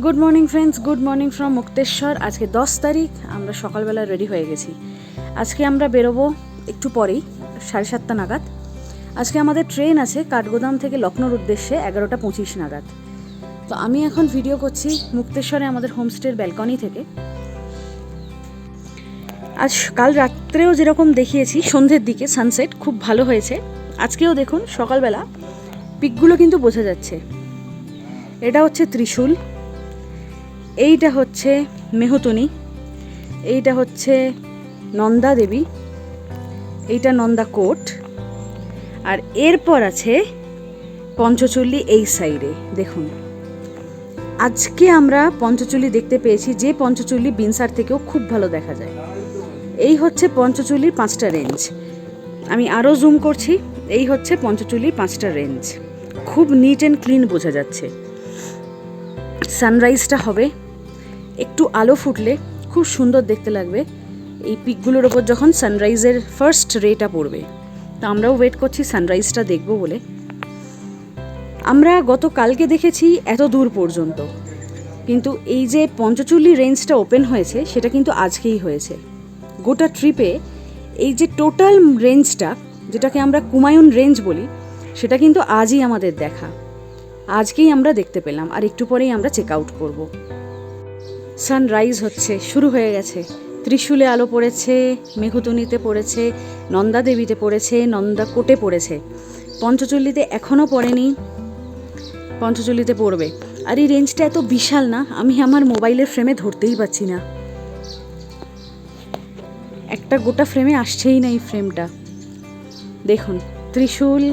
Good morning friends, good morning from Mukteshwar. আজকে 10 তারিখ। আমরা সকালবেলা রেডি হয়ে গেছি। আজকে আমরা বেরোবো একটু পরেই, 7:30 নাগাদ। আজকে আমাদের ট্রেন আছে কাঠগোদাম থেকে লখনৌর উদ্দেশ্যে 11:25 নাগাদ। তো আমি এখন ভিডিও করছি মুক্তেশ্বরে আমাদের হোমস্টের ব্যালকনি থেকে। আজ কাল রাত্রেও যেরকম দেখিয়েছি সন্ধ্যের দিকে সানসেট খুব ভালো হয়েছে। আজকেও দেখুন সকালবেলা পিকগুলো কিন্তু বোঝা যাচ্ছে। এটা হচ্ছে ত্রিশূল, এইটা হচ্ছে মেহতুনি, এইটা হচ্ছে নন্দা দেবী, এইটা নন্দা কোট, আর এরপর আছে পঞ্চচল্লী এই সাইডে। দেখুন আজকে আমরা পঞ্চচল্লী দেখতে পেয়েছি, যে পঞ্চচল্লী বিনসার থেকেও খুব ভালো দেখা যায়। এই হচ্ছে পঞ্চচল্লীর 5টা রেঞ্জ। আমি আরও জুম করছি। এই হচ্ছে পঞ্চচল্লীর 5টা রেঞ্জ। খুব নিট অ্যান্ড ক্লিন বোঝা যাচ্ছে। সানরাইজটা হবে, একটু আলো ফুটলে খুব সুন্দর দেখতে লাগবে এই পিকগুলোর ওপর যখন সানরাইজের ফার্স্ট রেটা পড়বে। তো আমরাও ওয়েট করছি সানরাইজটা দেখব বলে। আমরা গতকালকে দেখেছি এত দূর পর্যন্ত, কিন্তু এই যে পঞ্চচল্লী রেঞ্জটা ওপেন হয়েছে সেটা কিন্তু আজকেই হয়েছে। গোটা ট্রিপে এই যে টোটাল রেঞ্জটা, যেটাকে আমরা কুমায়ুন রেঞ্জ বলি, সেটা কিন্তু আজই আমাদের দেখা। আজকেই আমরা দেখতে পেলাম, আর একটু পরেই আমরা চেক আউট করবো। সানরাইজ হচ্ছে, শুরু হয়ে গেছে। ত্রিশূলে আলো পড়েছে, মেঘতুনিতে পড়েছে, নন্দা দেবীতে পড়েছে, নন্দা কোটে পড়েছে। পঞ্চচল্লীতে এখনও পড়েনি, পঞ্চচল্লীতে পড়বে। আর এই রেঞ্জটা এত বিশাল না, আমি আমার মোবাইলের ফ্রেমে ধরতেই পারছি না। একটা গোটা ফ্রেমে আসছেই না এই ফ্রেমটা। দেখুন ত্রিশূল,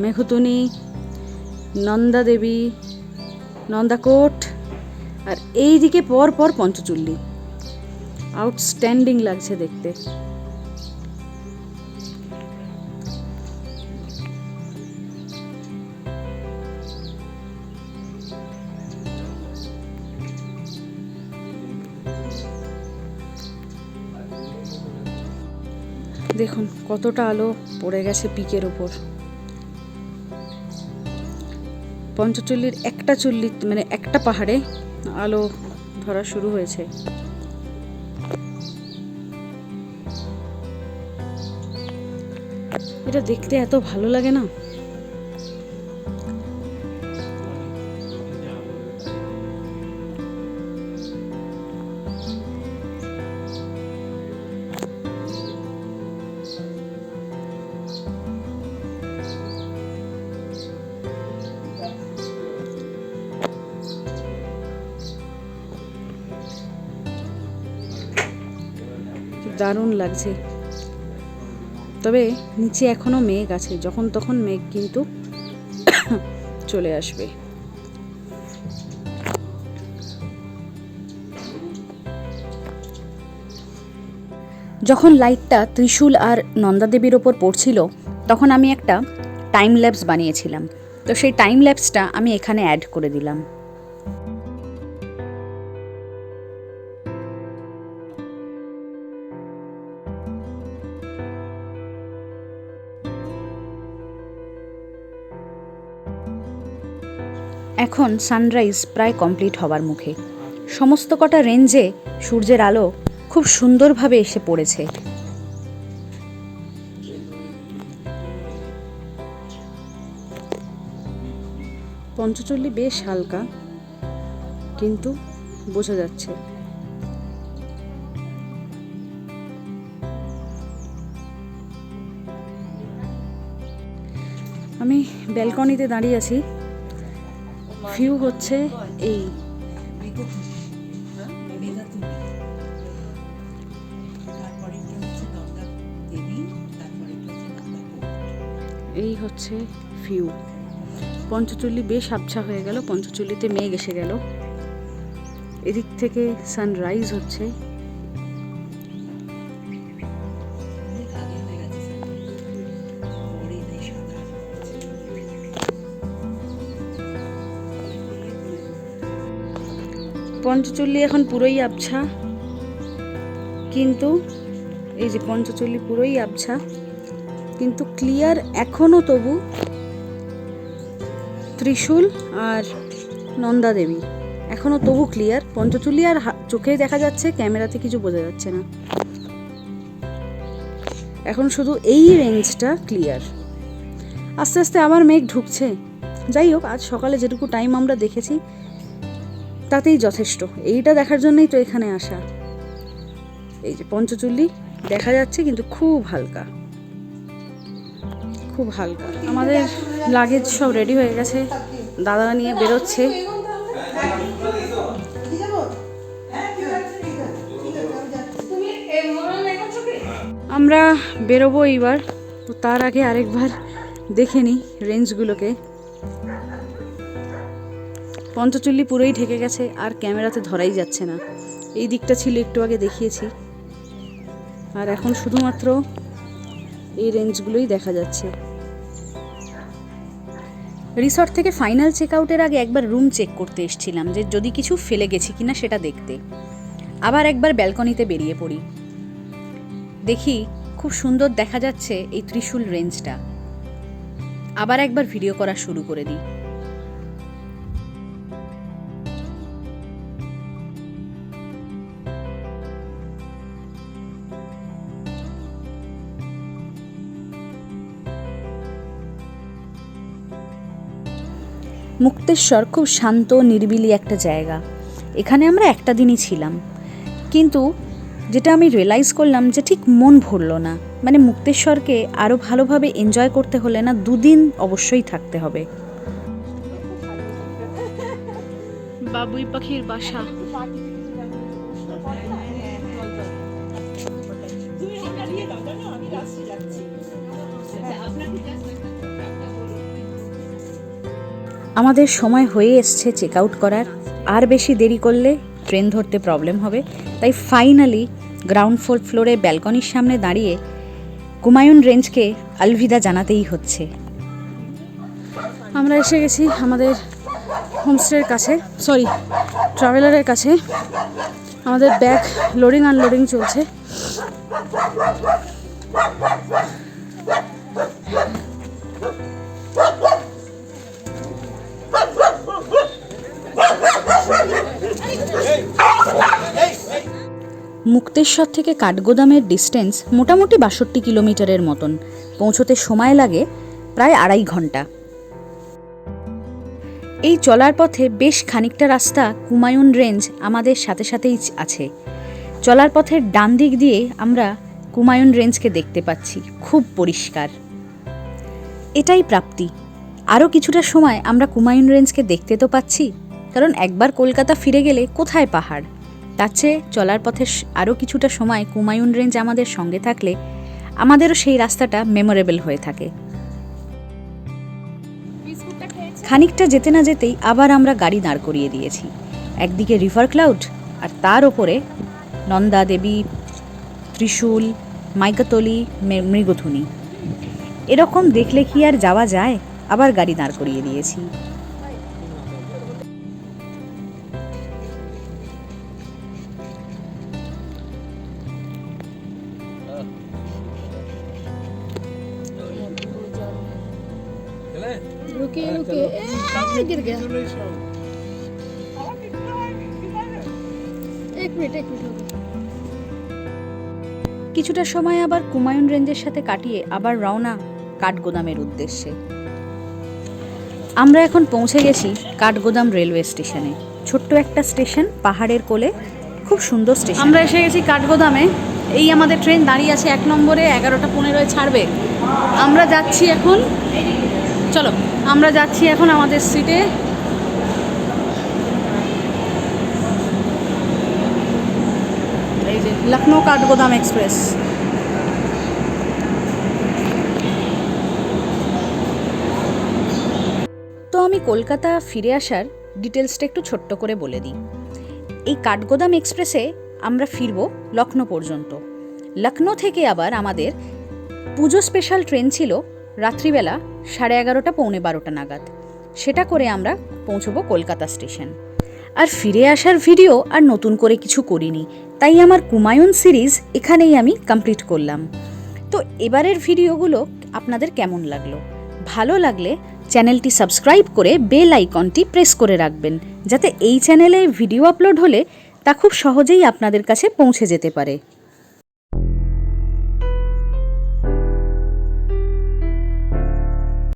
মেঘতুনি, নন্দা দেবী, নন্দাকোট, আর এই দিকে পর পর পঞ্চচল্লী। আউটস্ট্যান্ডিং লাগছে দেখতে। দেখুন কতটা আলো পড়ে গেছে পিকের ওপর। পঞ্চচল্লীর একটা চল্লি, মানে একটা পাহাড়ে আলো ধরা শুরু হয়েছে। এটা দেখতে এত ভালো লাগে না। দারুণ লাগছে। তবে নিচে এখনো মেঘ আছে, যখন তখন মেঘ কিন্তু চলে আসবে। যখন লাইটটা ত্রিশূল আর নন্দাদেবীর ওপর পড়ছিল, তখন আমি একটা টাইম ল্যাপস বানিয়েছিলাম। তো সেই টাইম ল্যাপসটা আমি এখানে অ্যাড করে দিলাম। এখন সানরাইজ প্রায় কমপ্লিট হবার মুখে। সমস্ত কটা রেঞ্জে সূর্যের আলো খুব সুন্দরভাবে এসে পড়েছে। পঞ্চচল্লী বেশ হালকা, কিন্তু বোঝা যাচ্ছে। আমি ব্যালকনিতে দাঁড়িয়ে আছি। ভিউ হচ্ছে এই। এই হচ্ছে ভিউ। পঞ্চচল্লী বেশ আবছা হয়ে গেল, পঞ্চচল্লীতে মেঘ এসে গেল। এদিক থেকে সানরাইজ হচ্ছে। পঞ্চচল্লী এখন পুরোই আবছা, কিন্তু এই যে পঞ্চচল্লী পুরোই আবছা, কিন্তু ক্লিয়ার এখনো তবু ত্রিশূল আর নন্দা দেবী। এখনও তবু ক্লিয়ার। পঞ্চচুলি আর চোখেই দেখা যাচ্ছে, ক্যামেরাতে কিছু বোঝা যাচ্ছে না। এখন শুধু এই রেঞ্জটা ক্লিয়ার। আস্তে আস্তে আবার মেঘ ঢুকছে। যাই হোক, আজ সকালে যেটুকু টাইম আমরা দেখেছি তাতেই যথেষ্ট। এইটা দেখার জন্যই তো এখানে আসা। এই যে পঞ্চচুল্লি দেখা যাচ্ছে, কিন্তু খুব হালকা, খুব হালকা। আমাদের লাগেজ সব রেডি হয়ে গেছে, দাদা নিয়ে বেরোচ্ছে। আমরা বেরোবো এইবার, তো তার আগে আরেকবার দেখে নিই রেঞ্জগুলোকে। পঞ্চচুল্লি পুরোই ঢেকে গেছে, আর ক্যামেরাতে ধরাই যাচ্ছে না। এই দিকটা ছিল, একটু আগে দেখিয়েছি, আর এখন শুধুমাত্র এই রেঞ্জগুলোই দেখা যাচ্ছে। রিসর্ট থেকে ফাইনাল চেক আউটের আগে একবার রুম চেক করতে এসেছিলাম, যে যদি কিছু ফেলে গেছি কিনা সেটা দেখতে। আবার একবার ব্যালকনিতে বেরিয়ে পড়ি, দেখি খুব সুন্দর দেখা যাচ্ছে এই ত্রিশূল রেঞ্জটা। আবার একবার ভিডিও করা শুরু করে দিই। মুক্তেশ্বর খুব শান্ত নিরিবিলি একটা জায়গা। এখানে আমরা একটা দিনই ছিলাম, কিন্তু যেটা আমি রিয়েলাইজ করলাম যে ঠিক মন ভরলো না। মানে মুক্তেশ্বরকে আরও ভালোভাবে এনজয় করতে হলে না 2 দিন অবশ্যই থাকতে হবে। বাবুই পাখির বাসা। আমাদের সময় হয়ে এসছে চেক আউট করার। আর বেশি দেরি করলে ট্রেন ধরতে প্রবলেম হবে, তাই ফাইনালি গ্রাউন্ড ফ্লোরে ব্যালকনির সামনে দাঁড়িয়ে কুমায়ুন রেঞ্জকে আলভিদা জানাতেই হচ্ছে। আমরা এসে গেছি আমাদের হোমস্টের কাছে, সরি ট্রাভেলারের কাছে। আমাদের ব্যাগ লোডিং আনলোডিং চলছে। মুক্তেশ্বর থেকে কাঠগোদামের ডিস্টেন্স মোটামুটি 62 কিলোমিটারের মতন। পৌঁছতে সময় লাগে প্রায় 2.5 ঘন্টা। এই চলার পথে বেশ খানিকটা রাস্তা কুমায়ুন রেঞ্জ আমাদের সাথে সাথেই আছে। চলার পথের ডান দিক দিয়ে আমরা কুমায়ুন রেঞ্জকে দেখতে পাচ্ছি, খুব পরিষ্কার। এটাই প্রাপ্তি। আরও কিছুটা সময় আমরা কুমায়ুন রেঞ্জকে দেখতে তো পাচ্ছি, কারণ একবার কলকাতা ফিরে গেলে কোথায় পাহাড়। তার চেয়ে চলার পথে আরও কিছুটা সময় কুমায়ুন রেঞ্জ আমাদের সঙ্গে থাকলে আমাদেরও সেই রাস্তাটা মেমোরেবল হয়ে থাকে। খানিকটা যেতে না যেতেই আবার আমরা গাড়ি দাঁড় করিয়ে দিয়েছি। একদিকে রিভার ক্লাউড, আর তার ওপরে নন্দা দেবী, ত্রিশূল, মাইকাতলি, মৃগধুনী। এরকম দেখলে কি আর যাওয়া যায়? আবার গাড়ি দাঁড় করিয়ে দিয়েছি। गिर गया। एक मिनट কিছুটা সময় আবার কুমায়ুন রেঞ্জের সাথে কাটিয়ে আবার রওনা কাঠগোদামের উদ্দেশ্যে। আমরা এখন পৌঁছে গেছি কাঠগোদাম রেলওয়ে স্টেশনে। ছোট্ট একটা স্টেশন, পাহাড়ের কোলে, খুব সুন্দর স্টেশন। আমরা এসে গেছি কাঠগোদামে। এই আমাদের ট্রেন দাঁড়িয়ে আছে 1 নম্বরে, 11:15 ছাড়বে। আমরা যাচ্ছি এখন, চলো আমরা যাচ্ছি এখন আমাদের সিটে। এই যে লখনৌ কাঠগোদাম এক্সপ্রেস। তো আমি কলকাতা ফিরে আসার ডিটেলসটা একটু ছোট্ট করে বলে দিই। এই কাঠগোদাম এক্সপ্রেসে আমরা ফিরব লখনৌ পর্যন্ত। লখনৌ থেকে আবার আমাদের পুজো স্পেশাল ট্রেন ছিল রাত্রিবেলা 11:30 পৌনে 12টা নাগাদ। সেটা করে আমরা পৌঁছবো কলকাতা স্টেশন। আর ফিরে আসার ভিডিও আর নতুন করে কিছু করিনি, তাই আমার কুমায়ুন সিরিজ এখানেই আমি কমপ্লিট করলাম। তো এবারের ভিডিওগুলো আপনাদের কেমন লাগলো? ভালো লাগলে চ্যানেলটি সাবস্ক্রাইব করে বেল আইকনটি প্রেস করে রাখবেন, যাতে এই চ্যানেলে ভিডিও আপলোড হলে তা খুব সহজেই আপনাদের কাছে পৌঁছে যেতে পারে।